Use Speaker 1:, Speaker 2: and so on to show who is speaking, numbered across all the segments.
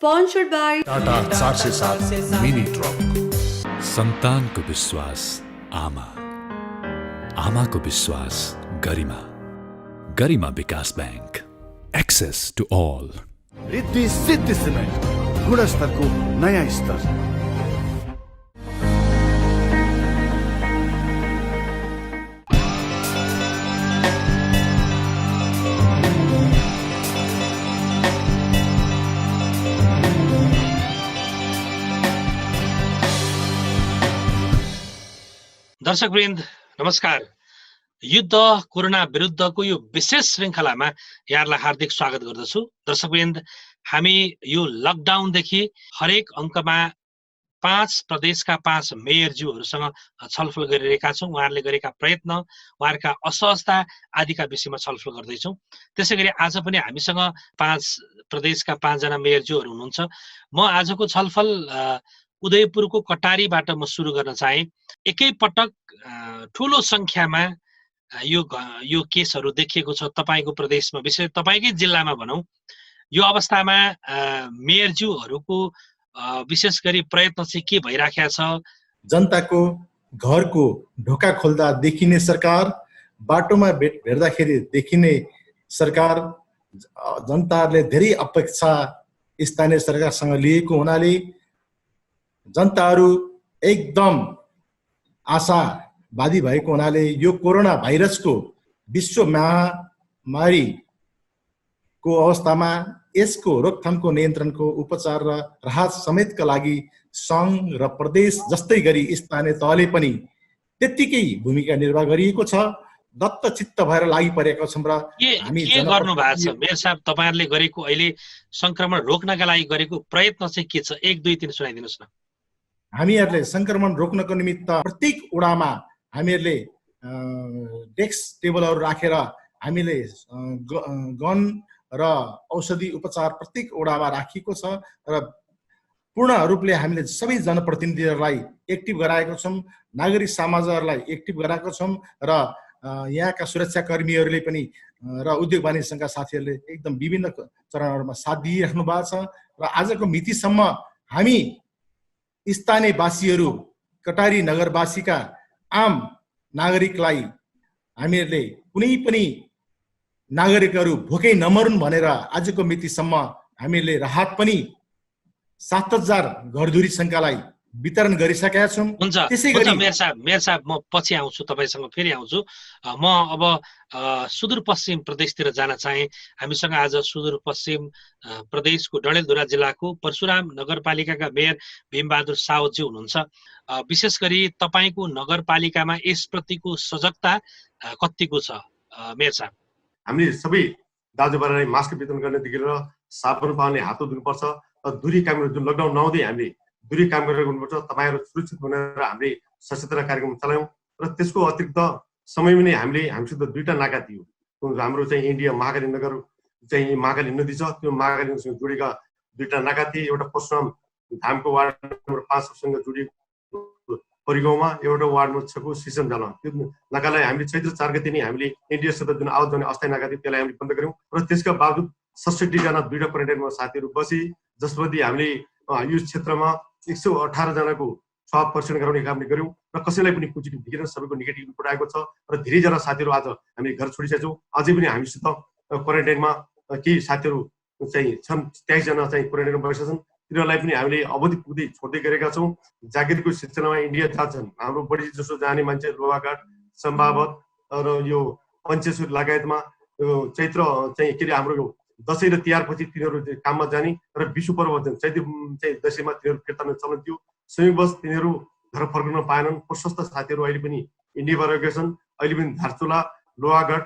Speaker 1: Sponsored by
Speaker 2: Tata 407 mini truck.
Speaker 3: सन्तानको विश्वास आमा, आमाको विश्वास Garima, Garima Bikas bank, access to all.
Speaker 2: Riddhi Siddhi cement, गुणस्तरको नयाँ स्तर।
Speaker 4: दर्शकवृन्द नमस्कार। युद्ध कोरोना विरुद्धको यो विशेष श्रृङ्खलामा यहाँहरूलाई हार्दिक स्वागत गर्दछु। दर्शकवृन्द, हामी यो लकडाउनदेखि हरेक अङ्कमा 5 प्रदेशका 5 मेयरज्यूहरूसँग छलफल गरिरहेका छौँ। उहाँहरूले गरेका प्रयत्न, उहाँहरूका असहजता आदिका विषयमा छलफल गर्दैछौँ। त्यसैगरी आज पनि हामीसँग 5 प्रदेशका 5 जना मेयरज्यूहरू हुनुहुन्छ। म आजको छलफल उदयपुरको कटारीबाट म सुरु गर्न चाहे। एकैपटक ठुलो संख्यामा यो केसहरू देखिएको छ तपाईको प्रदेशमा, विशेष तपाईकै जिल्लामा भनौं। यो अवस्थामा मेयरज्यूहरूको विशेष गरी प्रयत्न चाहिँ के भइराखेको छ?
Speaker 5: जनताको घरको ढोका खोल्दा देखिने सरकार, बाटोमा भेट्दाखेरि देखिने सरकार, जनताहरूले धेरै अपेक्षा स्थानीय सरकारसँग लिएको हुनाले जनताहरू एकदम आशावादी भएको हुनाले यो कोरोना भाइरसको विश्व महामारीको अवस्थामा यसको रोकथामको, नियन्त्रणको, उपचार र राहत समेतका लागि सङ्घ र प्रदेश जस्तै गरी स्थानीय तहले पनि त्यत्तिकै भूमिका निर्वाह गरिएको छ। दत्तचित्त भएर लागि परेका छौँ र
Speaker 4: हामी के गर्नु भएको छ? मेयर साहब, तपाईहरुले गरेको अहिले संक्रमण रोक्नका लागि गरेको प्रयत्न चाहिँ के छ? 1 2 3 सुनाइदिनुस् न।
Speaker 5: हामीहरूले संक्रमण रोक्नको निमित्त प्रत्येक वडामा हामीहरूले डेस्क टेबलहरू राखेर हामीले गन र औषधि उपचार प्रत्येक वडामा राखिएको छ र पूर्ण रूपले हामीले सबै जनप्रतिनिधिहरूलाई एक्टिभ गराएको छौँ, नागरिक समाजहरूलाई एक्टिभ गराएको छौँ र यहाँका सुरक्षाकर्मीहरूले पनि र उद्योग वाणिज्य सङ्घका साथीहरूले एकदम विभिन्न चरणहरूमा साथ दिइराख्नु भएको छ र आजको मितिसम्म हामी स्थानीयवासीहरू, कटारी नगरवासीका आम नागरिकलाई हामीहरूले कुनै पनि नागरिकहरू भोकै नमरुन् भनेर आजको मितिसम्म हामीले राहत पनि 7000 घरधुरी संख्यालाई वितरण गरिसकेका छौँ।
Speaker 4: त्यसैगरी मेयर साहब म पछि आउँछु, तपाईसँग फेरि आउँछु। म अब सुदूरपश्चिम प्रदेशतिर जान चाहे। हामीसँग आज सुदूरपश्चिम प्रदेशको डडेलधुरा जिल्लाको परशुराम नगरपालिकाका मेयर भीमबहादुर सावजी हुनुहुन्छ। विशेष गरी तपाईको नगरपालिकामा यसप्रतिको सजगता कतिको छ मेयर साहब?
Speaker 6: हामीले सबै दाजुभाइलाई मास्क वितरण गर्नेदेखि लिएर साबुन पाउने, हात धुनुपर्छ र दूरी काम, जुन लकडाउन नहुँदै हामीले दूरी काम गरेर गर्नुपर्छ। तपाईहरु सुरक्षित बनाएर हामीले सचेतना कार्यक्रम चलायौँ र त्यसको अतिरिक्त समयमा नै हामीसित 2टा नाका थियो। हाम्रो चाहिँ इन्डिया महाकाली नगर चाहिँ महाकाली नदी छ, त्यो महाकाली नदीसँग जोडेका 2टा नाका थिए। एउटा परशुराम धामको वार्ड नम्बर 5 सँग जोडिएको परिगाउँमा, एउटा वार्ड नम्बर 6 को सिसम जाल। त्यो नाकालाई हामीले चैत्र 4 गते नै हामीले इन्डियासित जुन आवाज जाने अस्थायी नाका थियो त्यसलाई हामीले बन्द गर्यौँ र त्यसका बावजुद 67 जना 2टा क्वारेन्टाइनमा साथीहरू बसे, जसमध्ये हामीले यो क्षेत्रमा 118 जनाको स्वाब परीक्षण गराउने काम गर्यौँ र कसैलाई पनि पोजिटिभ दिएन, सबैको नेगेटिभ रिपोर्ट आएको छ र धेरै जना साथीहरू आज हामीले घर छोडिसकेका छौँ। अझै पनि हामीसित क्वारेन्टाइनमा केही साथीहरू चाहिँ छन्, 23 जना चाहिँ क्वारेन्टाइनमा बसेका छन्। तिनीहरूलाई पनि हामीले अवधि पुग्दै छोड्दै गरेका छौँ। जागिरको सिलसिलामा इन्डिया जान्छन् हाम्रो बढी जसो जाने मान्छे लोहाघाट, सम्भावत र यो पञ्चेश्वर लगायतमा चैत्र चाहिँ के अरे हाम्रो यो दसैँ र तिहारपछि तिनीहरू काममा जाने र विशु पर्व चैत्र चाहिँ दसैँमा तिनीहरू फिर्ता चलन थियो। संयोगवश तिनीहरू घर फर्कन पाएनन्। प्रशस्त साथीहरू अहिले पनि इन्डियामा रहेका छन्। अहिले पनि धारचुला, लोहाघाट,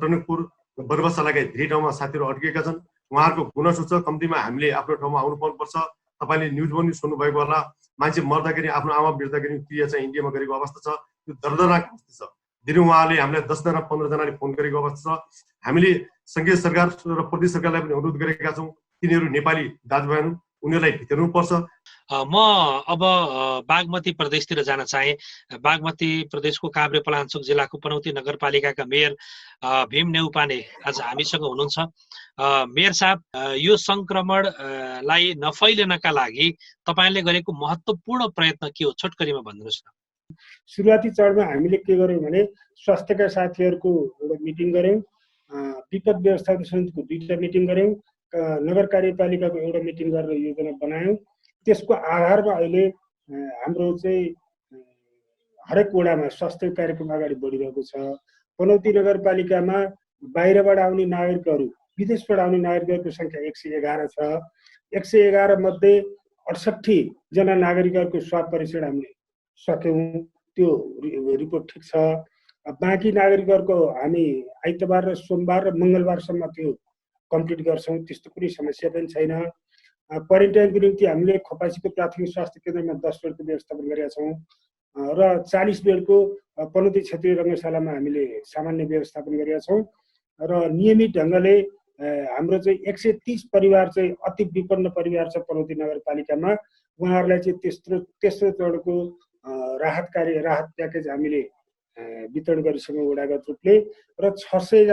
Speaker 6: टनकपुर, बनबसा लगायत धेरै ठाउँमा साथीहरू अड्किएका छन्। उहाँहरूको गुनासो छ, कम्तीमा हामीले आफ्नो ठाउँमा आउनु पर्नुपर्छ। तपाईँले न्युज पनि सुन्नुभएको होला, मान्छे मर्दाखेरि आफ्नो आमा बिर्दाखेरि क्रिया चाहिँ इन्डियामा गरेको अवस्था छ। त्यो दर्दनाक अवस्था छ। दिनु उहाँले हामीलाई 10 जना 15 जनाले फोन गरेको अवस्था छ। हामीले सङ्घीय सरकार र प्रदेश सरकारलाई पनि अनुरोध गरेका छौँ, तिनीहरू नेपाली दाजुभाइ हुन्, उनीहरूलाई भित्र्नुपर्छ।
Speaker 4: म अब बागमती प्रदेशतिर जान चाहे। बागमती प्रदेशको काभ्रेपलाञ्चोक जिल्लाको पनौती नगरपालिकाका मेयर भीम नेउपाने आज हामीसँग हुनुहुन्छ। मेयर साहब, यो संक्रमणलाई नफैलिनका लागि तपाईले गरेको महत्त्वपूर्ण प्रयत्न के हो, छोटकरीमा भनिदिनुहोस् न।
Speaker 1: सुरुवाती चरणमा हामीले के गर्यौँ भने स्वास्थ्यका साथीहरूको एउटा मिटिङ गऱ्यौँ, विपद व्यवस्थापन समितिको 2टा मिटिङ गऱ्यौँ, नगर कार्यपालिकाको एउटा मिटिङ गरेर योजना बनायौँ। त्यसको आधारमा अहिले हाम्रो चाहिँ हरेक वडामा स्वास्थ्य कार्यक्रम अगाडि बढिरहेको छ। पनौती नगरपालिकामा बाहिरबाट आउने नागरिकहरू, विदेशबाट आउने नागरिकहरूको सङ्ख्या 111 छ। 111 मध्ये 68 जना नागरिकहरूको स्वाब परीक्षण हामीले सक्यौँ, त्यो रिपोर्ट ठिक छ। बाँकी नागरिकहरूको हामी आइतबार र सोमबार र मङ्गलबारसम्म त्यो कम्प्लिट गर्छौँ, त्यस्तो कुनै समस्या पनि छैन। क्वारेन्टाइनको निम्ति हामीले खोपासीको प्राथमिक स्वास्थ्य केन्द्रमा 10 बेडको व्यवस्थापन गरेका छौँ र 40 बेडको पनौती क्षेत्रीय रङ्गशालामा हामीले सामान्य व्यवस्थापन गरेका छौँ र नियमित ढङ्गले हाम्रो चाहिँ 130 परिवार चाहिँ अति विपन्न परिवार छ पनौती नगरपालिकामा। उहाँहरूलाई चाहिँ तेस्रो चरणको राहत प्याकेज हामीले वितरण गरिसक्यौँ वडागत रूपले र 600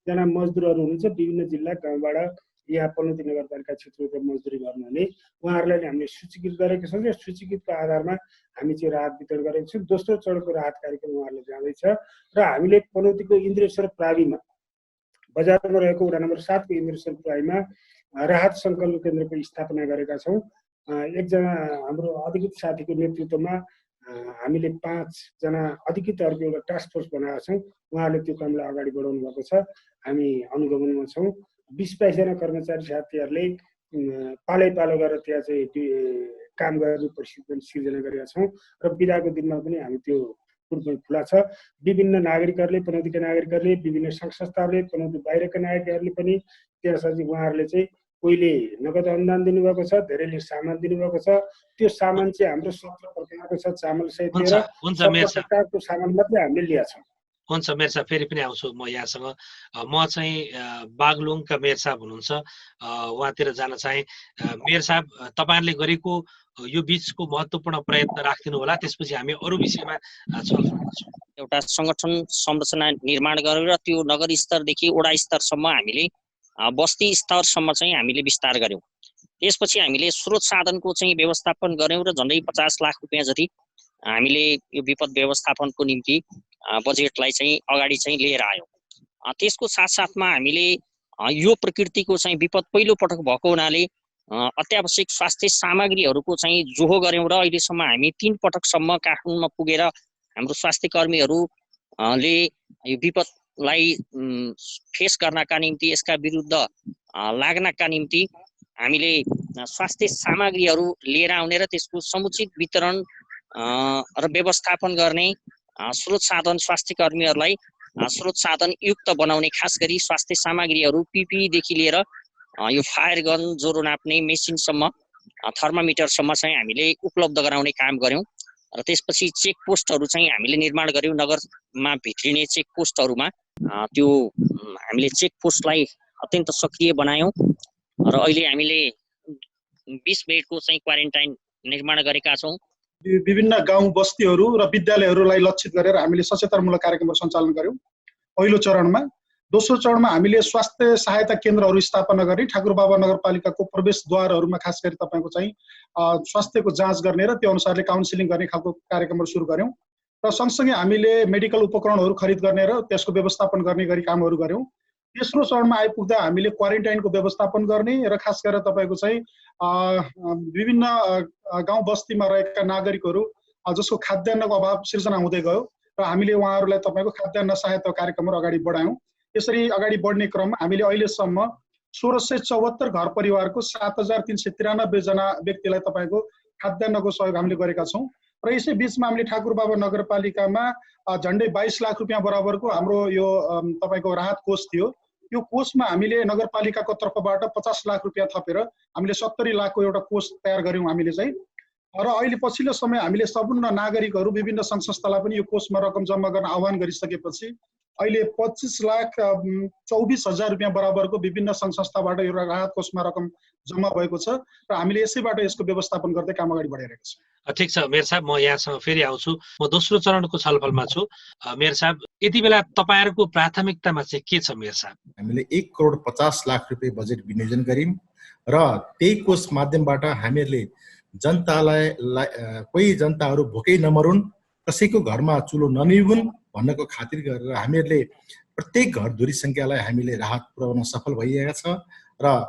Speaker 1: जना मजदुरहरू हुनुहुन्छ विभिन्न जिल्ला गाउँबाट यहाँ पनौती नगरपालिका क्षेत्रको मजदुरी गर्नुहुने, उहाँहरूलाई हामीले सूचीकृत गरेका छौँ र सूचीकृतको आधारमा हामी चाहिँ राहत वितरण गरेका छौँ। दोस्रो चरणको राहत कार्यक्रम उहाँहरूले जाँदैछ र हामीले पनौतीको इन्द्रेश्वर प्राविमा बजारमा रहेको वडा नम्बर 7 को इन्द्रेश्वर प्राविमा राहत सङ्कलन केन्द्रको स्थापना गरेका छौँ। एकजना हाम्रो अधिकृत साथीको नेतृत्वमा हामीले 5 जना अधिकृतहरूको एउटा टास्क फोर्स बनाएका छौँ। उहाँहरूले त्यो कामलाई अगाडि बढाउनु भएको छ, हामी अनुगमनमा छौँ। 20-22 जना कर्मचारी साथीहरूले पालै पालो गरेर त्यहाँ चाहिँ काम गर्ने परिस्थिति पनि सिर्जना गरेका छौँ र बिदाको दिनमा पनि हामी त्यो रूपमा खुला छ। विभिन्न नागरिकहरूले, पनौतीका नागरिकहरूले, विभिन्न सङ्घ संस्थाहरूले, पनौती बाहिरका नागरिकहरूले पनि त्यसपछि उहाँहरूले चाहिँ कोहीले नगद अनुदान दिनुभएको छ, धेरैले सामान दिनुभएको छ। त्यो सामान चाहिँ हाम्रो 17 प्रकारको छ, चामल सहित लिएर 17 प्रकारको सामान मात्रै हामीले लिएका छौँ।
Speaker 4: हुन्छ मेयर साहब, फेरि पनि आउँछु म यहाँसँग। म चाहिँ बागलुङका मेयर साहब हुनुहुन्छ, उहाँतिर जान चाहे। मेयर साहब, तपाईँहरूले गरेको यो बिचको महत्त्वपूर्ण प्रयत्न राखिदिनु होला, त्यसपछि हामी अरू विषयमा छलफल गर्छौँ।
Speaker 7: एउटा सङ्गठन संरचना निर्माण गरेर त्यो नगर स्तरदेखि वडा स्तरसम्म हामीले बस्ती स्तरसम्म चाहिँ हामीले विस्तार गऱ्यौँ। त्यसपछि हामीले स्रोत साधनको चाहिँ व्यवस्थापन गऱ्यौँ र झन्डै 50 लाख रुपियाँ जति हामीले यो विपद व्यवस्थापनको निम्ति बजेटलाई चाहिँ अगाडि चाहिँ लिएर आयौँ। त्यसको साथसाथमा हामीले यो प्रकृतिको चाहिँ विपद पहिलो पटक भएको हुनाले अत्यावश्यक स्वास्थ्य सामग्रीहरूको चाहिँ जोहो गऱ्यौँ र अहिलेसम्म हामी 3 पटकसम्म काठमाडौँमा पुगेर हाम्रो स्वास्थ्य कर्मीहरूले यो विपदलाई फेस गर्नका निम्ति, यसका विरुद्ध लाग्नका निम्ति हामीले स्वास्थ्य सामग्रीहरू लिएर आउने र त्यसको समुचित वितरण र व्यवस्थापन गर्ने, स्रोत साधन स्वास्थ्य कर्मीहरूलाई स्रोत साधन युक्त बनाउने, खास गरी स्वास्थ्य सामग्रीहरू पिपिईदेखि लिएर यो फायर गन, ज्वरो नाप्ने मेसिनसम्म, थर्मामिटरसम्म चाहिँ हामीले उपलब्ध गराउने काम गऱ्यौँ। र त्यसपछि चेक पोस्टहरू चाहिँ हामीले निर्माण गऱ्यौँ। नगरमा भित्रिने चेक पोस्टहरूमा त्यो हामीले चेक पोस्टलाई अत्यन्त सक्रिय बनायौँ र अहिले हामीले 20 बेडको चाहिँ क्वारेन्टाइन निर्माण गरेका छौँ।
Speaker 8: विभिन्न गाउँ बस्तीहरू र विद्यालयहरूलाई लक्षित गरेर हामीले सचेतनमूलक कार्यक्रमहरू सञ्चालन गऱ्यौँ पहिलो चरणमा। दोस्रो चरणमा हामीले स्वास्थ्य सहायता केन्द्रहरू स्थापना गरी ठाकुरबाबा नगरपालिकाको प्रवेशद्वारहरूमा खास गरी तपाईँको चाहिँ स्वास्थ्यको जाँच गर्ने र त्यो अनुसारले काउन्सिलिङ गर्ने खालको कार्यक्रमहरू सुरु गऱ्यौँ र सँगसँगै हामीले मेडिकल उपकरणहरू खरिद गर्ने र त्यसको व्यवस्थापन गर्ने गरी कामहरू गऱ्यौँ। तेस्रो चरणमा आइपुग्दा हामीले क्वारेन्टाइनको व्यवस्थापन गर्ने र खास गरेर तपाईँको चाहिँ विभिन्न गाउँ बस्तीमा रहेका नागरिकहरू जसको खाद्यान्नको अभाव सिर्जना हुँदै गयो र हामीले उहाँहरूलाई तपाईँको खाद्यान्न सहायता कार्यक्रमहरू अगाडि बढायौँ। यसरी अगाडि बढ्ने क्रममा हामीले अहिलेसम्म 1674 घर परिवारको 7393 जना व्यक्तिलाई तपाईँको खाद्यान्नको सहयोग हामीले गरेका छौँ र यसै बिचमा हामीले ठाकुरबाबा नगरपालिकामा झन्डै 22 लाख रुपियाँ बराबरको हाम्रो यो तपाईँको राहत कोष थियो। यो कोषमा हामीले नगरपालिकाको तर्फबाट 50 लाख रुपियाँ थपेर हामीले 70 लाखको एउटा कोष तयार गऱ्यौँ हामीले चाहिँ। र अहिले पछिल्लो समय हामीले सम्पूर्ण नागरिकहरू, विभिन्न सङ्घ संस्थालाई पनि यो कोषमा रकम जम्मा गर्न आह्वान गरिसकेपछि अहिले 25,24,000 रुपियाँ बराबरको विभिन्न सङ्घ संस्थाबाट यो राहत कोषमा रकम जम्मा भएको छ र हामीले यसैबाट यसको व्यवस्थापन गर्दै काम अगाडि बढाइरहेका छौँ।
Speaker 4: ठिक छ मेयर साहब, म यहाँसँग फेरि आउँछु। म दोस्रो चरणको छलफलमा छु। मेयर साहब, यति बेला तपाईँहरूको प्राथमिकतामा चाहिँ के छ मेयर साहब?
Speaker 5: हामीले 1,50,00,000 रुपियाँ बजेट विनियोजन गर्यौँ र त्यही कोष माध्यमबाट हामीहरूले जनतालाई कोही जनताहरू भोकै नमरुन्, कसैको घरमा चुलो ननिभुन् भन्नको खातिर गरेर हामीहरूले प्रत्येक घर धुरी सङ्ख्यालाई हामीले राहत पुर्याउन सफल भइरहेका छ र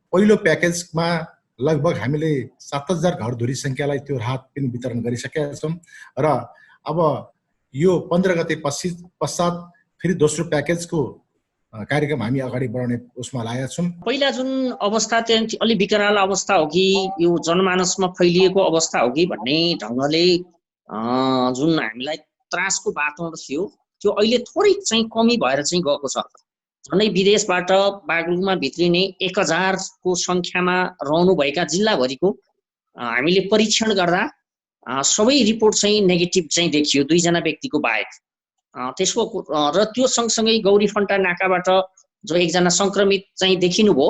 Speaker 5: पहिलो प्याकेजमा लगभग हामीले 7,000 घर धुरी सङ्ख्यालाई त्यो राहत पनि वितरण गरिसकेका छौँ र अब यो 15 गते पश्चात फेरि दोस्रो प्याकेजको कार्यक्रम हामी अगाडि बढाउने उसमा लागेका छौँ।
Speaker 7: पहिला जुन अवस्था चाहिँ अलि विकराल अवस्था हो कि यो जनमानसमा फैलिएको अवस्था हो कि भन्ने ढङ्गले जुन हामीलाई त्रासको वातावरण थियो त्यो अहिले थोरै चाहिँ कमी भएर चाहिँ गएको छ। झन्डै विदेशबाट बागलुङमा भित्रिने 1,000 को सङ्ख्यामा रहनुभएका जिल्लाभरिको हामीले परीक्षण गर्दा सबै रिपोर्ट चाहिँ नेगेटिभ चाहिँ देखियो, 2 जना व्यक्तिको बाहेक। त्यसको र त्यो सँगसँगै गौरीफन्टा नाकाबाट जो 1 जना सङ्क्रमित चाहिँ देखिनुभयो,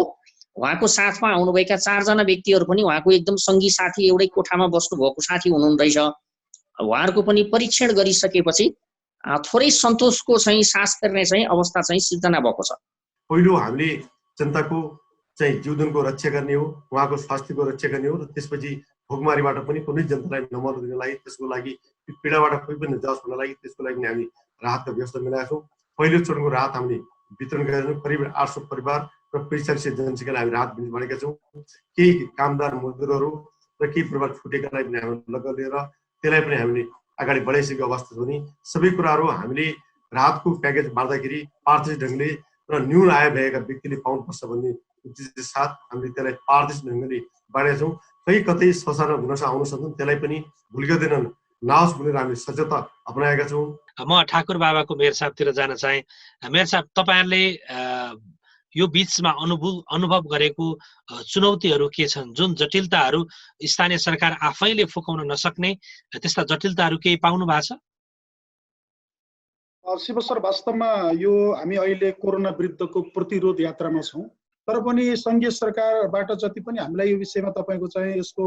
Speaker 7: उहाँको साथमा आउनुभएका 4 जना व्यक्तिहरू पनि उहाँको एकदम सङ्गी साथी, एउटै कोठामा बस्नुभएको साथी हुनुहुँदैछ। उहाँहरूको पनि परीक्षण गरिसकेपछि थोरै सन्तोषको चाहिँ सास फेर्ने चाहिँ अवस्था चाहिँ सिर्जना भएको छ।
Speaker 6: पहिलो हामीले जनताको चाहिँ जीवनको रक्षा गर्ने हो, उहाँको स्वास्थ्यको रक्षा गर्ने हो र त्यसपछि भोकमारीबाट पनि कुनै जनतालाई नमर्नु दिनको लागि, त्यसको लागि पीडाबाट कोही पनि नजाओस् भन्नको लागि त्यसको लागि हामी राहतको व्यवस्था मिलाएका छौँ। पहिलो चरणको राहत हामीले वितरण गरेका छौँ। करिब 800 परिवार र 4500 जनसङ्ख्यालाई हामी राहत दिने छौँ। केही कामदार मजदुरहरू र केही परिवार छुटेकालाई पनि हामी लग्न लिएर त्यसलाई पनि हामीले अगाडि बढाइसकेको अवस्था छ भने सबै कुराहरू हामीले राहतको प्याकेज बाँड्दाखेरि पारदर्शी ढङ्गले र न्यून आय भएका व्यक्तिले पाउनुपर्छ भन्ने उद्देश्यका साथ हामीले त्यसलाई पारदर्शी ढङ्गले बाँडेका छौँ। कहीँ कतै शोषण गुनासो आउन सक्छन्, त्यसलाई पनि भुल्कदैन नहोस् भनेर हामीले सचेतता अपनाएका छौँ।
Speaker 4: म ठाकुर बाबाको मेयर साहबतिर जान चाहे। मेयर साहब, तपाईँहरूले यो बीचमा अनुभव गरेको चुनौतीहरू के छन्? जुन जटिलताहरू स्थानीय सरकार आफैले फुकाउन नसक्ने त्यस्ता जटिलताहरू केही पाउनु भएको छ?
Speaker 8: शिव सर, वास्तवमा यो हामी अहिले कोरोना विरुद्धको प्रतिरोध यात्रामा छौँ, तर पनि सङ्घीय सरकारबाट जति पनि हामीलाई यो विषयमा तपाईँको चाहिँ यसको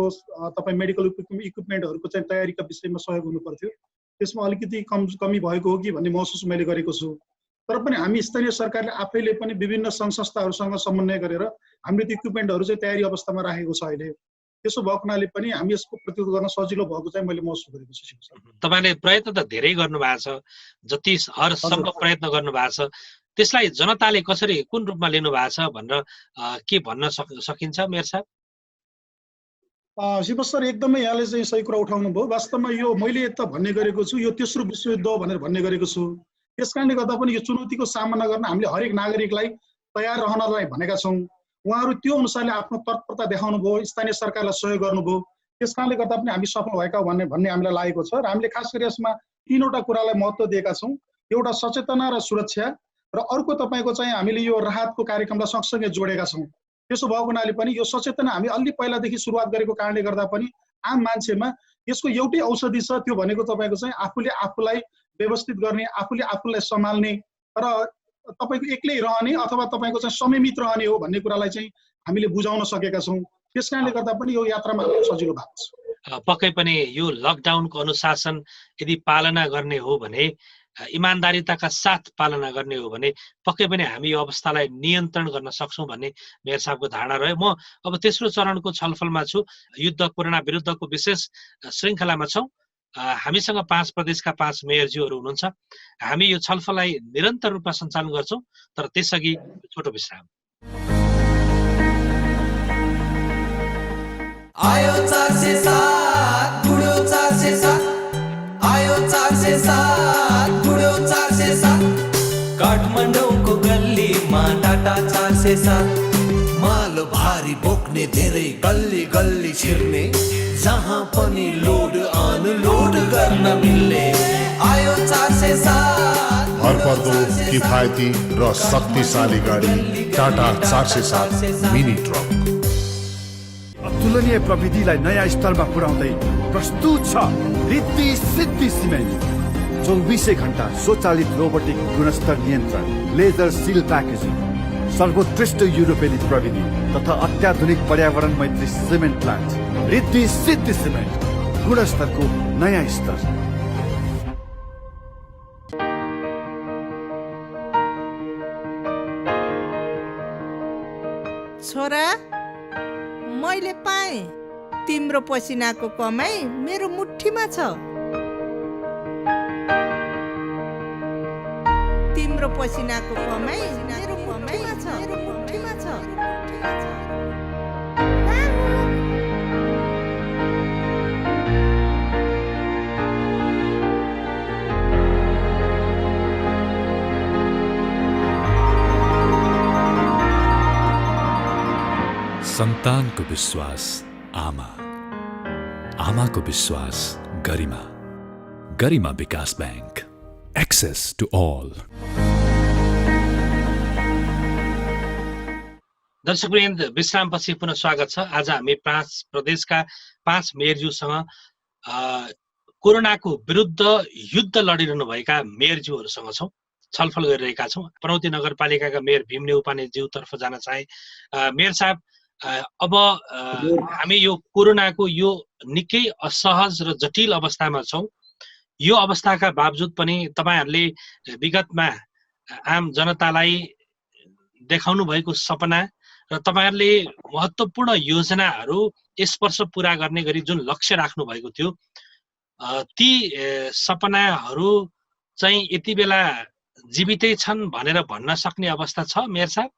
Speaker 8: तपाईँ मेडिकल इक्विपमेन्टहरूको चाहिँ तयारीका विषयमा सहयोग हुनु पर्थ्यो। त्यसमा अलिकति कमी भएको हो कि भन्ने महसुस मैले गरेको छु। तर पनि हामी स्थानीय सरकारले आफैले पनि विभिन्न सङ्घ संस्थाहरूसँग समन्वय गरेर हामीले त्यो इक्विपमेन्टहरू चाहिँ तयारी अवस्थामा राखेको छ अहिले। त्यसो भएको हुनाले पनि हामी यसको प्रतिरोध गर्न सजिलो भएको चाहिँ मैले महसुस गरेको छु।
Speaker 4: तपाईँले प्रयत्न त धेरै गर्नुभएको छ, जति हरसम्भव प्रयत्न गर्नुभएको छ, त्यसलाई जनताले कसरी कुन रूपमा लिनु भएको छ भनेर के भन्न सकिन्छ मेयर साहब?
Speaker 8: शिव सर, एकदमै यहाँले चाहिँ सही कुरा उठाउनु भयो। वास्तवमा यो मैले त भन्ने गरेको छु, यो तेस्रो विश्वयुद्ध हो भनेर भन्ने गरेको छु। त्यसकारणले गर्दा पनि यो चुनौतीको सामना गर्न हामीले हरेक नागरिकलाई तयार रहनलाई भनेका छौँ। उहाँहरू त्यो अनुसारले आफ्नो तत्परता देखाउनु भयो, स्थानीय सरकारलाई सहयोग गर्नुभयो। त्यसकारणले गर्दा पनि हामी सफल भएका भन्ने हामीलाई लागेको छ र हामीले खास गरी यसमा 3वटा कुरालाई महत्त्व दिएका छौँ। एउटा सचेतना र सुरक्षा, र अर्को तपाईँको चाहिँ हामीले यो राहतको कार्यक्रमलाई सँगसँगै जोडेका छौँ। त्यसो भएको हुनाले पनि यो सचेतना हामी अलि पहिलादेखि सुरुवात गरेको कारणले गर्दा पनि आम मान्छेमा यसको एउटै औषधि छ, त्यो भनेको तपाईँको चाहिँ आफूले आफूलाई व्यवस्थित गर्ने, आफूले आफूलाई सम्हाल्ने र तपाईँको एक्लै रहने अथवा तपाईँको चाहिँ समयमित रहने हो भन्ने कुरालाई चाहिँ हामीले बुझाउन सकेका छौँ। त्यस कारणले गर्दा पनि यो यात्रामा सजिलो भएको छ।
Speaker 4: पक्कै पनि यो लकडाउनको अनुशासन यदि पालना गर्ने हो भने, इमान्दारिताका साथ पालना गर्ने हो भने पक्कै पनि हामी यो अवस्थालाई नियन्त्रण गर्न सक्छौँ भन्ने मेयर साहबको धारणा रह्यो। म अब तेस्रो चरणको छलफलमा छु। युद्ध कोरोना विरुद्धको विशेष श्रृङ्खलामा छौँ। हामीसँग 5 प्रदेशका 5 मेयरज्यूहरू हुनुहुन्छ। हामी यो छलफललाई निरन्तर रूपमा सञ्चालन गर्छौँ, तर त्यसअघि छोटो विश्राम।
Speaker 9: आयो 407 बुढो 407 आयो 407 बुढो 407 काठमाडौँको गल्लीमा टाटा 407 माल भारी बोक्ने धेरै गल्ली गल्ली छिर्ने जहाँ पनि लोड अनलोड गर्न मिल्ने आयो 407
Speaker 2: भरपर्दो किफायती र शक्तिशाली गाडी टाटा 407 मिनी ट्रक अतुलनीय प्रविधिलाई नयाँ स्तरमा पुर्याउँदै प्रस्तुत छ रिद्धि सिद्धि सिमेन्ट।
Speaker 10: 24 घण्टा स्वचालित रोबोटिक गुणस्तर नियन्त्रण, लेजर सिल प्याकेजिङ, सर्वोत्कृष्ट युरोपेली प्रविधि तथा अत्याधुनिक पर्यावरण मैत्री cement plant. Riddhi Siddhi cement, गुणस्तरको नयाँ स्तर।
Speaker 11: छोरा, मैले पाएँ तिम्रो पसिनाको कमाई मेरो मुठीमा छ। तिम्रो पसिनाको कमाई मेरो मुठीमा छ, मेरो मुठीमा छ।
Speaker 3: सन्तानको विश्वास आमा, आमाको विश्वास Garima, Garima Bikas bank, access to all.
Speaker 4: दर्शकवृन्द, विश्रामपछि पुनः स्वागत छ। आज हामी 5 प्रदेशका 5 मेयरज्यूसँग कोरोनाको विरुद्ध युद्ध लडिरहनु भएका मेयरज्यूहरूसँग छौँ, छलफल गरिरहेका छौँ। पनौती नगरपालिकाका मेयर भीमने उपानेज्यूतर्फ जान चाहे। मेयर साहब, अब हामी यो कोरोनाको यो निकै असहज र जटिल अवस्थामा छौँ। यो अवस्थाका बावजुद पनि तपाईहरूले विगतमा आम जनतालाई देखाउनु भएको सपना र तपाईहरूले महत्त्वपूर्ण योजनाहरू यस वर्ष पुरा गर्ने गरी जुन लक्ष्य राख्नु भएको थियो, ती सपनाहरू चाहिँ यति बेला जीवितै छन् भनेर भन्न सक्ने अवस्था छ मेयर साहब?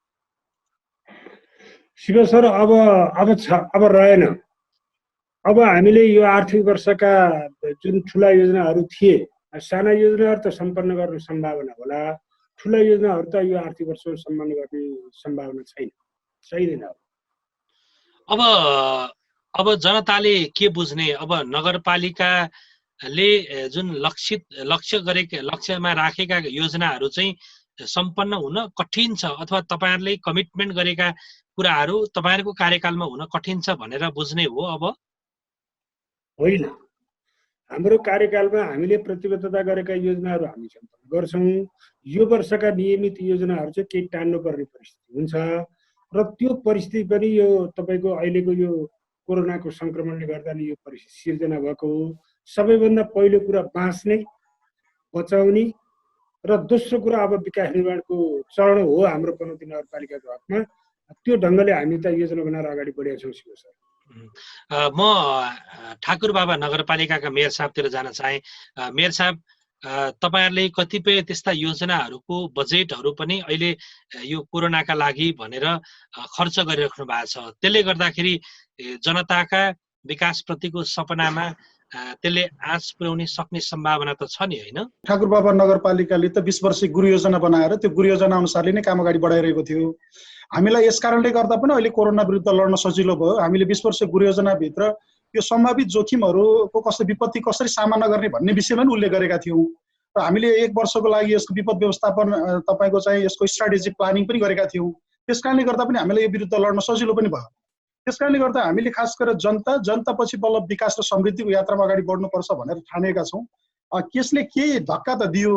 Speaker 1: शिव सर, अब रहेन। अब हामीले यो आर्थिक वर्षका जुन ठुला योजनाहरू थिए, साना योजनाहरू त सम्पन्न गर्ने सम्भावना होला, ठुला योजनाहरू त यो आर्थिक वर्षमा सम्पन्न गर्ने सम्भावना छैन।
Speaker 4: अब जनताले के बुझ्ने? अब नगरपालिकाले जुन लक्ष्यमा राखेका योजनाहरू चाहिँ सम्पन्न हुन कठिन छ, अथवा तपाईहरूले कमिटमेन्ट गरेका कुराहरू तपाईहरूको कार्यकालमा हुन कठिन छ भनेर बुझ्ने हो? अब
Speaker 1: होइन, हाम्रो कार्यकालमा हामीले प्रतिबद्धता गरेका योजनाहरू हामी सम्पन्न गर्छौँ। यो वर्षका नियमित योजनाहरू चाहिँ केही टान्नुपर्ने परिस्थिति हुन्छ र त्यो परिस्थिति पनि यो तपाईँको अहिलेको यो कोरोनाको सङ्क्रमणले गर्दा नि यो परिस्थिति सिर्जना भएको हो। सबैभन्दा पहिलो कुरा बाँच्ने, बचाउने र दोस्रो कुरा अब विकास निर्माणको चरण हो हाम्रो पनौती नगरपालिकाको हकमा। त्यो ढङ्गले हामी त योजना बनाएर अगाडि बढेका छौँ शिव सर।
Speaker 4: म ठाकुरबाबा नगरपालिकाका मेयर साहबतिर जान चाहे। मेयर साहब, तपाईहरूले कतिपय त्यस्ता योजनाहरूको बजेटहरू पनि अहिले यो कोरोनाका लागि भनेर खर्च गरिराख्नु भएको छ। त्यसले गर्दाखेरि जनताका विकासप्रतिको सपनामा त्यसले आँच पुर्याउने सक्ने सम्भावना त छ नि, होइन?
Speaker 8: ठाकुरबाबा नगरपालिकाले त 20 वर्षीय गुरु योजना बनाएर त्यो गुरु योजना अनुसारले नै काम अगाडि बढाइरहेको थियो। हामीलाई यस कारणले गर्दा पनि अहिले कोरोना विरुद्ध लड्न सजिलो भयो। हामीले 20 वर्षीय गुरु योजनाभित्र यो सम्भावित जोखिमहरूको विपत्ति कसरी सामना गर्ने भन्ने विषयमा पनि उल्लेख गरेका थियौँ र हामीले 1 वर्षको लागि यसको विपद व्यवस्थापन तपाईँको चाहिँ यसको स्ट्राटेजिक प्लानिङ पनि गरेका थियौँ। त्यस कारणले गर्दा पनि हामीलाई यो विरुद्ध लड्न सजिलो पनि भयो। त्यस कारणले गर्दा हामीले खास गरेर जनतापछि बल्ल विकास र समृद्धिको यात्रामा अगाडि बढ्नुपर्छ भनेर ठानेका छौँ। त्यसले केही धक्का त दियो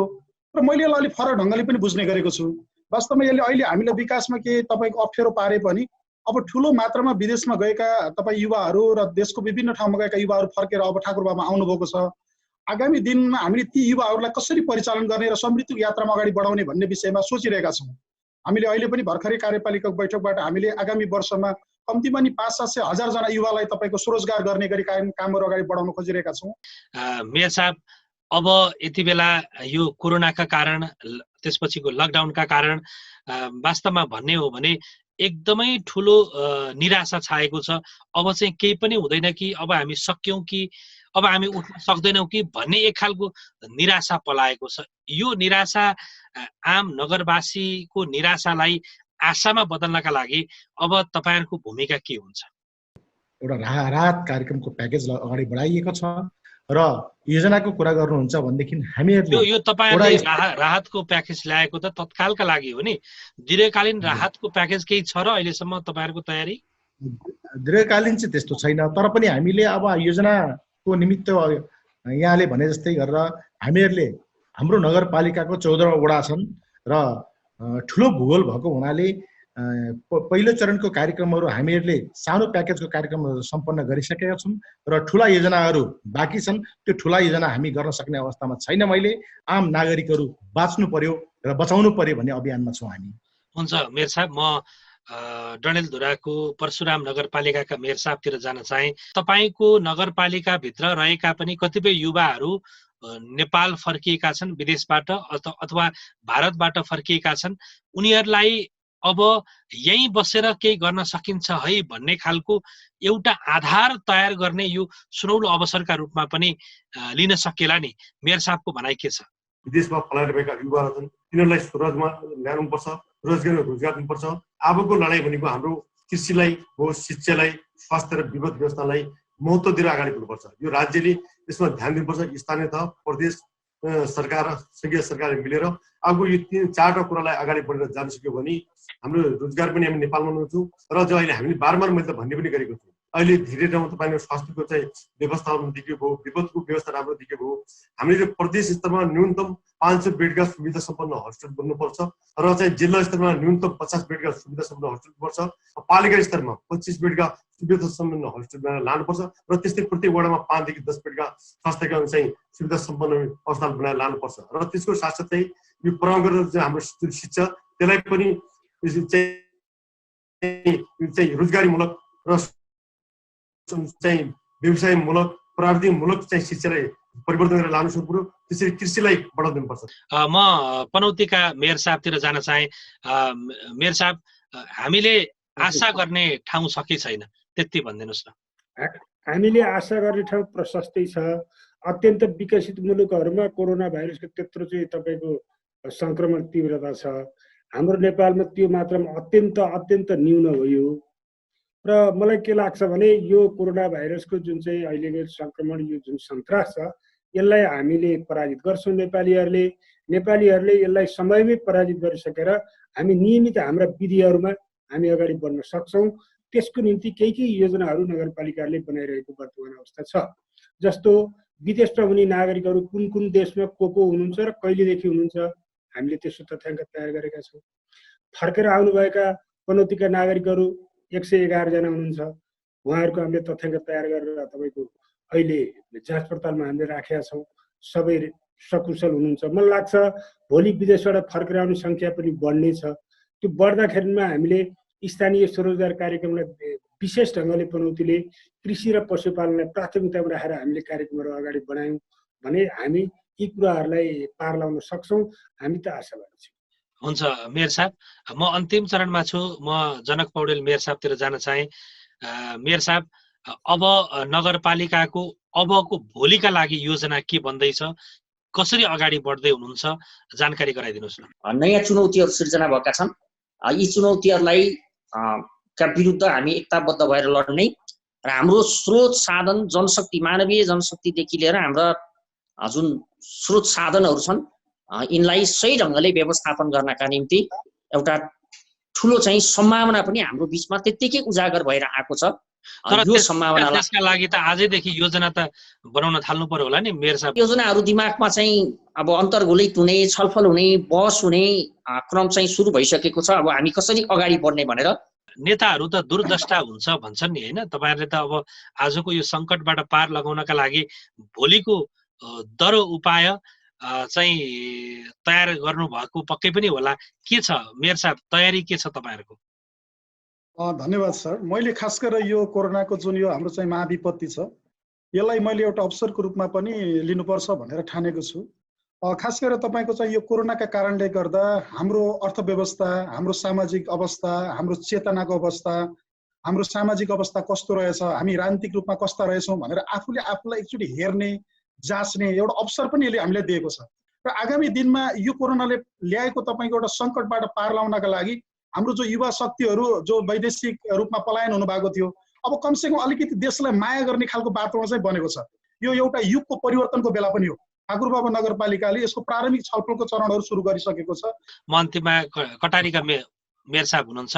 Speaker 8: र मैले यसलाई अलिक फरक ढङ्गले पनि बुझ्ने गरेको छु। वास्तवमा यसले अहिले हामीलाई विकासमा केही तपाईँको अप्ठ्यारो पारे पनि अब ठुलो मात्रामा विदेशमा गएका तपाईँ युवाहरू र देशको विभिन्न ठाउँमा गएका युवाहरू फर्केर अब ठाकुरबाबामा आउनुभएको छ। आगामी दिनमा हामीले ती युवाहरूलाई कसरी परिचालन गर्ने र समृद्धिको यात्रामा अगाडि बढाउने भन्ने विषयमा सोचिरहेका छौँ। हामीले अहिले पनि भर्खरै कार्यपालिकाको बैठकबाट हामीले आगामी वर्षमा कम्तीमा नि 500-700 जना युवालाई तपाईँको स्वरोजगार गर्ने गरी कामहरू अगाडि बढाउन खोजिरहेका छौँ।
Speaker 4: मेयर साहब, अब यति बेला यो कोरोनाका कारण, त्यसपछिको लकडाउनका कारण वास्तवमा भन्ने हो भने एकदमै ठुलो निराशा छाएको छ। अब चाहिँ केही पनि हुँदैन कि, अब हामी सक्यौँ कि, अब हामी उठ्न सक्दैनौँ कि भन्ने एक खालको निराशा पलाएको छ। यो निराशा आम नगरवासीको निराशालाई आशामा बदल्नका लागि अब तपाईहरूको भूमिका के हुन्छ?
Speaker 5: एउटा राहत कार्यक्रमको प्याकेज अगाडि बढाइएको छ र योजनाको कुरा गर्नुहुन्छ भनेदेखि हामीहरूले
Speaker 4: यो तपाईहरुले राहतको प्याकेज ल्याएको त तत्कालका लागि हो नि, दीर्घकालीन राहतको प्याकेज केही छ र अहिलेसम्म तपाईहरुको तयारी?
Speaker 5: दीर्घकालीन चाहिँ त्यस्तो छैन, तर पनि हामीले अब योजनाको निमित्त यहाँले भने जस्तै गरेर हामीहरूले हाम्रो नगरपालिकाको 14 वडा छन् र ठुलो भूगोल भएको हुनाले पहिलो चरणको कार्यक्रमहरू हामीहरूले सानो प्याकेजको कार्यक्रमहरू सम्पन्न गरिसकेका छौँ र ठुला योजनाहरू बाँकी छन्। त्यो ठुला योजना हामी गर्न सक्ने अवस्थामा छैन। मैले आम नागरिकहरू बाँच्नु पर्यो र बचाउनु पर्यो भन्ने अभियानमा छौँ हामी।
Speaker 4: हुन्छ मेयर साहब, म डडेलधुराको परशुराम नगरपालिकाका मेयर साहबतिर जान चाहे। तपाईँको नगरपालिकाभित्र रहेका पनि कतिपय युवाहरू नेपाल फर्किएका छन् विदेशबाट अथवा भारतबाट फर्किएका छन्। उनीहरूलाई अब यहीँ बसेर केही गर्न सकिन्छ है भन्ने खालको एउटा आधार तयार गर्ने यो सुनौलो अवसरका रूपमा पनि लिन सकेला नि? मेयर साहबको भनाइ के छ?
Speaker 6: विदेशमा पलाएर गएका युवाहरू छन्, तिनीहरूलाई स्वरोजमा ल्याउनुपर्छ, रोजगार दिनुपर्छ। अबको लडाइँ भनेको हाम्रो कृषिलाई हो, शिक्षालाई, स्वास्थ्य र विपद व्यवस्थालाई महत्त्व दिएर अगाडि बढ्नुपर्छ। यो राज्यले यसमा ध्यान दिनुपर्छ। स्थानीय तह, प्रदेश सरकार र संघीय सरकारले मिलेर अब यो 3-4टा कुरालाई अगाडि बढेर जान सक्यो भने हाम्रो रोजगार पनि हामी नेपालमा ल्याउँछौँ र जो अहिले हामीले बारम्बार मैले त भन्ने पनि गरेको छु, अहिले धेरै ठाउँमा तपाईँको स्वास्थ्यको चाहिँ व्यवस्थापन देखियो भयो, विपदको व्यवस्था राम्रो देखियो भयो। हामीले प्रदेश स्तरमा न्यूनतम 500 बेडका सुविधा सम्पन्न हस्पिटल बन्नुपर्छ र चाहिँ जिल्ला स्तरमा न्यूनतम 50 बेडका सुविधा सम्पन्न हस्पिटल पर्छ। पालिका स्तरमा 25 बेडका सुविधा सम्पन्न हस्पिटल बनाएर लानुपर्छ र त्यस्तै प्रत्येक वडामा 5 देखि 10 बेडका स्वास्थ्यका चाहिँ सुविधा सम्पन्न अस्पताल बनाएर लानुपर्छ र त्यसको साथसाथै यो परम्परागत हाम्रो शिक्षा त्यसलाई पनि चाहिँ रोजगारीमूलक र चाहिँ व्यवसायमूलक प्राविधिकमूलक चाहिँ शिक्षालाई परिवर्तन गरेर लानु सक्नु, त्यसरी कृषिलाई बढाउन दिनुपर्छ।
Speaker 4: म पनौतीका मेयर साहबतिर जान चाहे। मेयर साहब, हामीले आशा गर्ने ठाउँ छ कि छैन, त्यति भनिदिनुहोस् न।
Speaker 1: हामीले आशा गर्ने ठाउँ प्रशस्तै छ। अत्यन्त विकसित मुलुकहरूमा कोरोना भाइरसको त्यत्रो चाहिँ तपाईँको संक्रमण तीव्रता छ। हाम्रो नेपालमा त्यो मात्रामा अत्यन्त न्यून हो यो। र मलाई के लाग्छ भने यो कोरोना भाइरसको जुन चाहिँ अहिलेको संक्रमण, यो जुन सन्तास छ, यसलाई हामीले पराजित गर्छौँ। नेपालीहरूले यसलाई समयमै पराजित गरिसकेर हामी नियमित हाम्रा विधिहरूमा हामी अगाडि बढ्न सक्छौँ। त्यसको निम्ति केही योजनाहरू नगरपालिकाले बनाइरहेको वर्तमान अवस्था छ। जस्तो विदेशमा हुने नागरिकहरू कुन देशमा को हुनुहुन्छ र कहिलेदेखि हुनुहुन्छ, हामीले त्यसो तथ्याङ्क तयार गरेका छौँ। फर्केर आउनुभएका पनौतीका नागरिकहरू 111 जना हुनुहुन्छ। उहाँहरूको हामीले तथ्याङ्क तयार गरेर तपाईँको अहिले जाँच पडतालमा हामीले राखेका छौँ। सबै सकुशल हुनुहुन्छ। मलाई लाग्छ भोलि विदेशबाट फर्केर आउने सङ्ख्या पनि बढ्नेछ। त्यो बढ्दाखेरिमा हामीले स्थानीय स्वरोजगार कार्यक्रमलाई विशेष ढङ्गले पनौतीले कृषि र पशुपालनलाई प्राथमिकतामा राखेर हामीले कार्यक्रमहरू अगाडि बढायौँ भने हामी यी कुराहरूलाई पार लगाउन सक्छौँ। हामी त आशावादी छौँ।
Speaker 4: हुन्छ मेयर साहब, म अन्तिम चरणमा छु। म जनक पौडेल मेयर साहबतिर जान चाहे। मेयर साहब, अब नगरपालिकाको अबको भोलिका लागि योजना के बन्दैछ, कसरी अगाडि बढ्दै हुनुहुन्छ, जानकारी गराइदिनुहोस् न।
Speaker 7: नयाँ चुनौतीहरू सिर्जना भएका छन्। यी चुनौतीहरूलाई का विरुद्ध हामी एकताबद्ध भएर लड्ने र हाम्रो स्रोत साधन जनशक्ति, मानवीय जनशक्तिदेखि लिएर हाम्रा जुन स्रोत साधनहरू छन् यिनलाई सही ढङ्गले व्यवस्थापन गर्नका निम्ति एउटा ठुलो चाहिँ सम्भावना पनि हाम्रो बिचमा त्यत्तिकै उजागर भएर आएको छ। यो सम्भावनालाई
Speaker 4: त्यसका लागि त आजैदेखि योजना त बनाउन थाल्नु पर्यो होला नि मेयर साहब।
Speaker 7: योजनाहरू दिमागमा चाहिँ अब अन्तर्घोलित हुने, छलफल हुने, बहस हुने क्रम चाहिँ सुरु भइसकेको छ। अब हामी कसरी अगाडि बढ्ने भनेर
Speaker 4: नेताहरू त दूरदृष्टा हुन्छ भन्छन् नि, होइन? तपाईँहरूले त अब आजको यो सङ्कटबाट पार लगाउनका लागि भोलिको दरो उपाय चाहिँ तयार गर्नु भएको पक्कै पनि होला। के छ मेयर साहब, तयारी के छ तपाईँहरूको?
Speaker 8: धन्यवाद सर। मैले खास गरेर यो कोरोनाको जुन यो हाम्रो चाहिँ महाविपत्ति छ, यसलाई मैले एउटा अवसरको रूपमा पनि लिनुपर्छ भनेर ठानेको छु। खास गरेर तपाईँको चाहिँ यो कोरोनाका कारणले गर्दा हाम्रो अर्थव्यवस्था, हाम्रो सामाजिक अवस्था, हाम्रो चेतनाको अवस्था, हाम्रो सामाजिक अवस्था कस्तो रहेछ, हामी राजनीतिक रूपमा कस्ता रहेछौँ भनेर आफूले आफूलाई एकचोटि हेर्ने, जाँच्ने एउटा अवसर पनि यसले हामीले दिएको छ। र आगामी दिनमा यो कोरोनाले ल्याएको तपाईँको एउटा सङ्कटबाट पार लगाउनका लागि हाम्रो जो युवा शक्तिहरू जो वैदेशिक रूपमा पलायन हुनुभएको थियो, अब कमसेकम अलिकति देशलाई माया गर्ने खालको वातावरण चाहिँ बनेको छ। यो एउटा युगको परिवर्तनको बेला पनि हो। ठाकुरबाबा नगरपालिकाले यसको प्रारम्भिक छलफलको चरणहरू सुरु गरिसकेको छ।
Speaker 4: म अन्तिममा कटारीका मेयर साहब हुनुहुन्छ,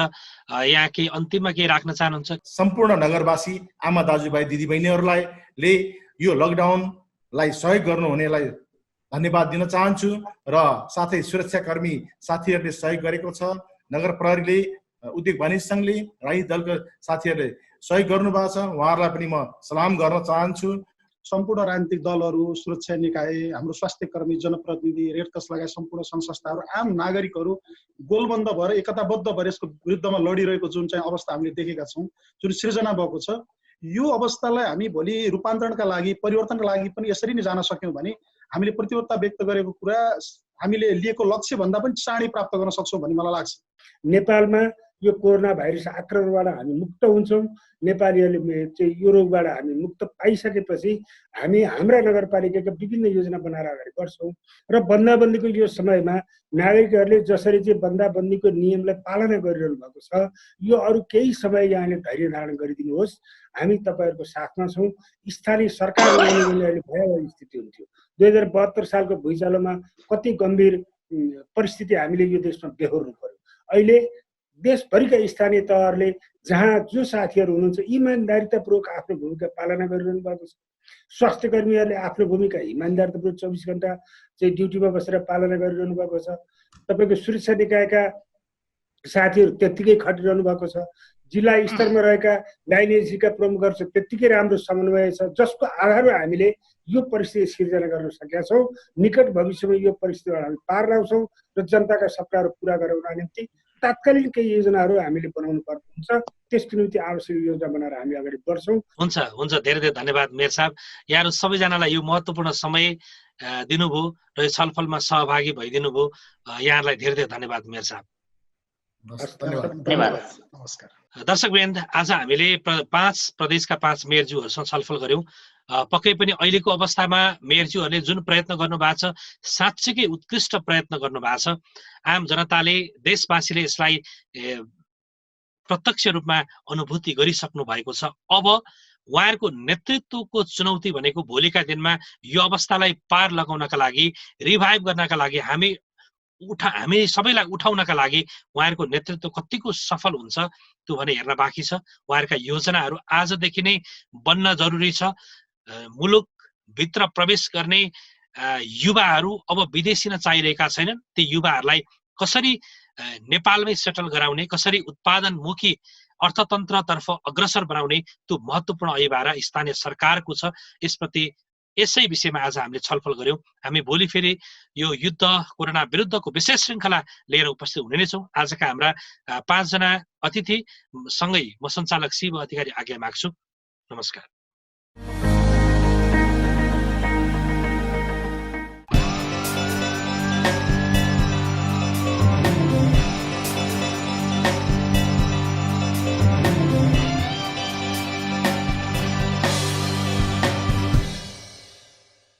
Speaker 4: यहाँ केही अन्तिममा केही राख्न चाहनुहुन्छ?
Speaker 5: सम्पूर्ण नगरवासी, आमा दाजुभाइ दिदीबहिनीहरूलाई यो लकडाउनलाई सहयोग गर्नुहुनेलाई धन्यवाद दिन चाहन्छु र साथै सुरक्षाकर्मी साथीहरूले सहयोग गरेको छ। नगर प्रहरीले, उद्योग वाणिज्य सङ्घले, राजनीतिक दलका साथीहरूले सहयोग गर्नुभएको छ, उहाँहरूलाई पनि म सलाम गर्न चाहन्छु।
Speaker 8: सम्पूर्ण राजनीतिक दलहरू, सुरक्षा निकाय, हाम्रो स्वास्थ्य कर्मी, जनप्रतिनिधि, रेड क्रस लगायत सम्पूर्ण सङ्घ संस्थाहरू, आम नागरिकहरू गोलबन्द भएर एकताबद्ध भएर यसको विरुद्धमा लडिरहेको जुन चाहिँ अवस्था हामीले देखेका छौँ, जुन सृजना भएको छ, यो अवस्थालाई हामी भोलि रूपान्तरणका लागि, परिवर्तनका लागि पनि यसरी नै जान सक्यौँ भने हामीले प्रतिबद्धता व्यक्त गरेको कुरा हामीले लिएको लक्ष्य भन्दा पनि चाँडै प्राप्त गर्न सक्छौँ भन्ने मलाई लाग्छ।
Speaker 1: नेपालमा यो कोरोना भाइरस आक्रमणबाट हामी मुक्त हुन्छौँ। नेपालीहरूले चाहिँ यो रोगबाट हामी मुक्त पाइसकेपछि हामी हाम्रा नगरपालिकाका विभिन्न योजना बनाएर अगाडि बढ्छौँ र बन्दाबन्दीको यो समयमा नागरिकहरूले जसरी चाहिँ बन्दाबन्दीको नियमलाई पालना गरिरहनु भएको छ, यो अरू केही समय यहाँले धैर्य धारण गरिदिनुहोस्। हामी तपाईँहरूको साथमा छौँ। स्थानीय सरकार अहिले भयावह स्थिति हुन्थ्यो। 2072 सालको भुइँचालोमा कति गम्भीर परिस्थिति हामीले यो देशमा बेहोर्नु पर्यो। अहिले देशभरिका स्थानीय तहहरूले जहाँ जो साथीहरू हुनुहुन्छ इमान्दारितापूर्वक आफ्नो भूमिका पालना गरिरहनु भएको छ। स्वास्थ्य कर्मीहरूले आफ्नो भूमिका इमान्दारितापूर्वक 24 घण्टा चाहिँ ड्युटीमा बसेर पालना गरिरहनु भएको छ। तपाईँको सुरक्षा निकायका साथीहरू त्यत्तिकै खटिरहनु भएको छ। जिल्ला स्तरमा रहेका लाइन एजेन्सीका प्रमुखहरू त्यत्तिकै राम्रो समन्वय छ, जसको आधारमा हामीले यो परिस्थिति सिर्जना गर्न सकेका छौँ। निकट भविष्यमा यो परिस्थितिबाट हामी पार ल्याउँछौँ र जनताका सपनाहरू पुरा गराउनका निम्ति तात्कालिक केही योजनाहरू हामीले बनाउनु पर्ने हुन्छ। त्यसको निम्ति आवश्यक योजना बनाएर हामी अगाडि बढ्छौँ।
Speaker 4: हुन्छ हुन्छ, धेरै धेरै धन्यवाद मेयर साहब। यहाँहरू सबैजनालाई यो महत्त्वपूर्ण समय दिनुभयो र यो छलफलमा सहभागी भइदिनु भयो। यहाँहरूलाई धेरै धेरै धन्यवाद मेयर साहब।
Speaker 7: धन्यवाद।
Speaker 8: नमस्कार।
Speaker 4: दर्शकवृन्द, आज हामीले 5 प्रदेशका 5 मेयरज्यूहरूसँग छलफल गर्यौँ। पक्कै पनि अहिलेको अवस्थामा मेयरज्यूहरूले जुन प्रयत्न गर्नुभएको छ, साँच्चैकै उत्कृष्ट प्रयत्न गर्नुभएको छ। आम जनताले, देशवासीले यसलाई प्रत्यक्ष रूपमा अनुभूति गरिसक्नु भएको छ। अब उहाँहरूको नेतृत्वको चुनौती भनेको भोलिका दिनमा यो अवस्थालाई पार लगाउनका लागि, रिभाइभ गर्नका लागि, हामी सबैलाई उठाउनका लागि उहाँहरूको नेतृत्व कतिको सफल हुन्छ त्यो भने हेर्न बाँकी छ। उहाँहरूका योजनाहरू आजदेखि नै बन्न जरुरी छ। मुलुकभित्र प्रवेश गर्ने युवाहरू अब विदेशी चाहिरहेका छैनन्। ती युवाहरूलाई कसरी नेपालमै सेटल गराउने, कसरी उत्पादनमुखी अर्थतन्त्रतर्फ अग्रसर बनाउने, त्यो महत्त्वपूर्ण अभिभार स्थानीय सरकारको छ। यसै विषयमा आज हामीले छलफल गर्यौँ। हामी भोलि फेरि यो युद्ध कोरोना विरुद्धको विशेष श्रृङ्खला लिएर उपस्थित हुने नै छौँ। आजका हाम्रा 5 जना अतिथि सँगै म सञ्चालक शिव अधिकारी आज्ञा माग्छु। नमस्कार।